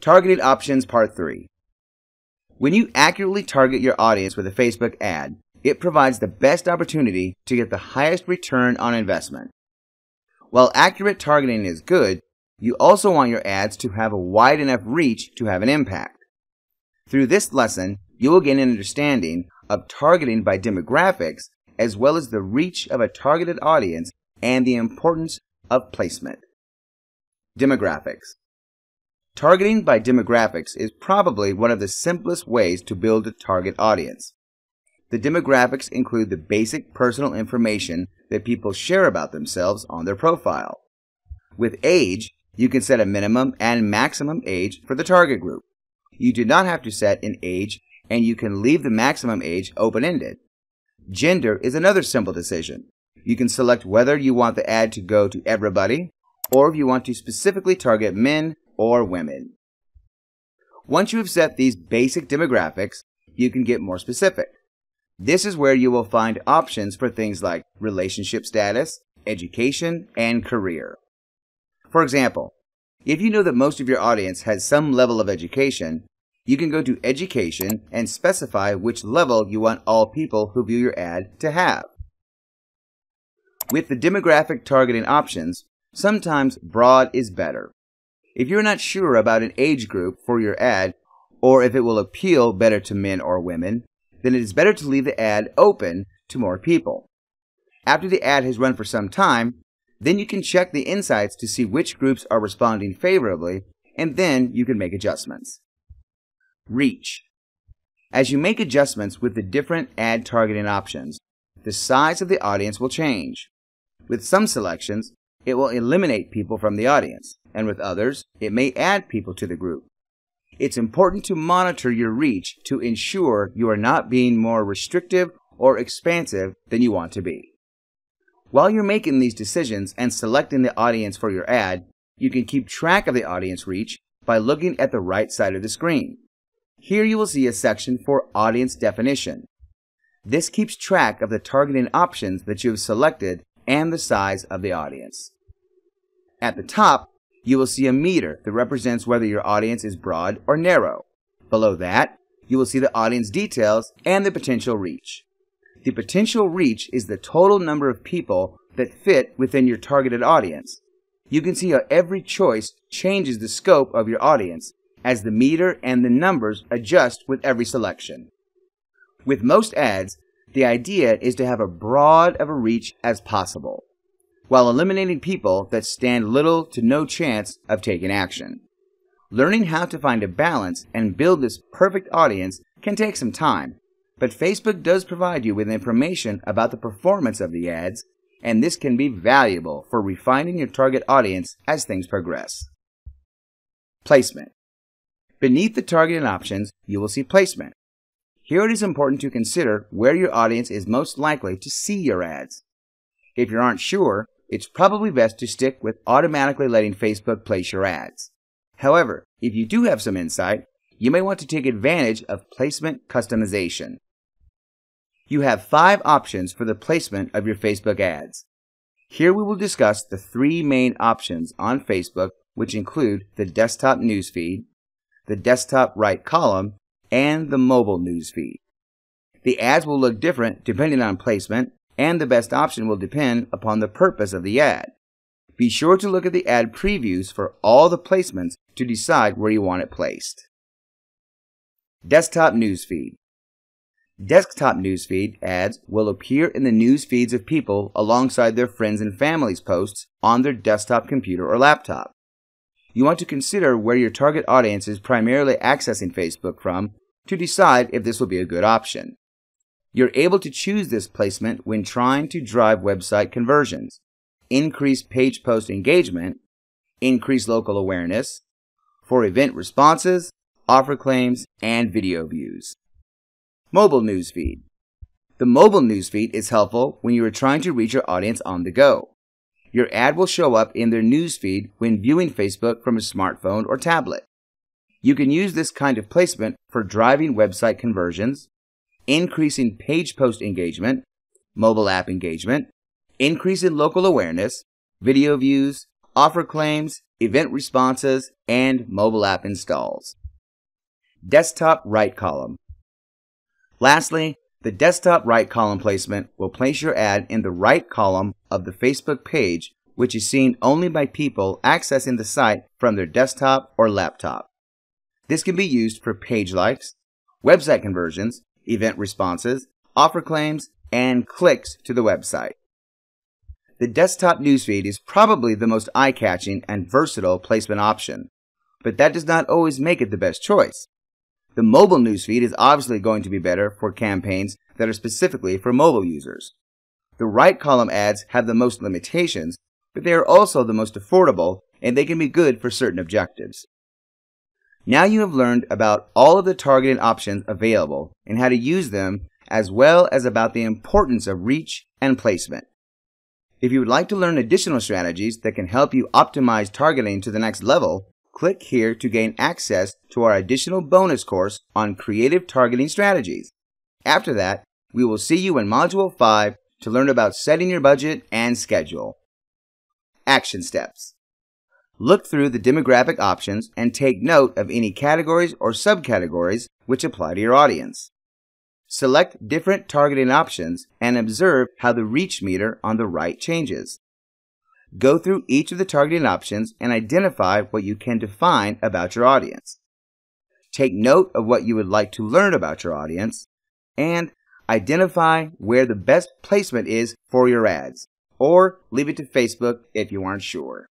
Targeted Options Part 3. When you accurately target your audience with a Facebook ad, it provides the best opportunity to get the highest return on investment. While accurate targeting is good, you also want your ads to have a wide enough reach to have an impact. Through this lesson, you will gain an understanding of targeting by demographics as well as the reach of a targeted audience and the importance of placement. Demographics. Targeting by demographics is probably one of the simplest ways to build a target audience. The demographics include the basic personal information that people share about themselves on their profile. With age, you can set a minimum and maximum age for the target group. You do not have to set an age, and you can leave the maximum age open-ended. Gender is another simple decision. You can select whether you want the ad to go to everybody, or if you want to specifically target men or women. Once you have set these basic demographics, you can get more specific. This is where you will find options for things like relationship status, education, and career. For example, if you know that most of your audience has some level of education, you can go to Education and specify which level you want all people who view your ad to have. With the demographic targeting options, sometimes broad is better. If you're not sure about an age group for your ad, or if it will appeal better to men or women, then it is better to leave the ad open to more people. After the ad has run for some time, then you can check the insights to see which groups are responding favorably, and then you can make adjustments. Reach. As you make adjustments with the different ad targeting options, the size of the audience will change. With some selections, it will eliminate people from the audience, and with others, it may add people to the group. It's important to monitor your reach to ensure you are not being more restrictive or expansive than you want to be. While you're making these decisions and selecting the audience for your ad, you can keep track of the audience reach by looking at the right side of the screen. Here you will see a section for Audience Definition. This keeps track of the targeting options that you have selected and the size of the audience. At the top, you will see a meter that represents whether your audience is broad or narrow. Below that, you will see the audience details and the potential reach. The potential reach is the total number of people that fit within your targeted audience. You can see how every choice changes the scope of your audience as the meter and the numbers adjust with every selection. With most ads, the idea is to have as broad of a reach as possible, while eliminating people that stand little to no chance of taking action. Learning how to find a balance and build this perfect audience can take some time, but Facebook does provide you with information about the performance of the ads, and this can be valuable for refining your target audience as things progress. Placement. Beneath the targeting options, you will see placement. Here it is important to consider where your audience is most likely to see your ads. If you aren't sure, it's probably best to stick with automatically letting Facebook place your ads. However, if you do have some insight, you may want to take advantage of placement customization. You have 5 options for the placement of your Facebook ads. Here we will discuss the 3 main options on Facebook, which include the desktop newsfeed, the desktop right column, and the mobile newsfeed. The ads will look different depending on placement, and the best option will depend upon the purpose of the ad. Be sure to look at the ad previews for all the placements to decide where you want it placed. Desktop newsfeed. Desktop newsfeed ads will appear in the news feeds of people alongside their friends and family's posts on their desktop computer or laptop. You want to consider where your target audience is primarily accessing Facebook from to decide if this will be a good option. You're able to choose this placement when trying to drive website conversions, increase page post engagement, increase local awareness, for event responses, offer claims, and video views. Mobile newsfeed. The mobile newsfeed is helpful when you are trying to reach your audience on the go. Your ad will show up in their newsfeed when viewing Facebook from a smartphone or tablet. You can use this kind of placement for driving website conversions, increasing page post engagement, mobile app engagement, increase in local awareness, video views, offer claims, event responses, and mobile app installs. Desktop right column. Lastly, the desktop right column placement will place your ad in the right column of the Facebook page, which is seen only by people accessing the site from their desktop or laptop. This can be used for page likes, website conversions, event responses, offer claims, and clicks to the website. The desktop newsfeed is probably the most eye-catching and versatile placement option, but that does not always make it the best choice. The mobile newsfeed is obviously going to be better for campaigns that are specifically for mobile users. The right column ads have the most limitations, but they are also the most affordable, and they can be good for certain objectives. Now you have learned about all of the targeting options available and how to use them, as well as about the importance of reach and placement. If you would like to learn additional strategies that can help you optimize targeting to the next level, click here to gain access to our additional bonus course on creative targeting strategies. After that, we will see you in Module 5 to learn about setting your budget and schedule. Action steps. Look through the demographic options and take note of any categories or subcategories which apply to your audience. Select different targeting options and observe how the reach meter on the right changes. Go through each of the targeting options and identify what you can define about your audience. Take note of what you would like to learn about your audience, and identify where the best placement is for your ads, or leave it to Facebook if you aren't sure.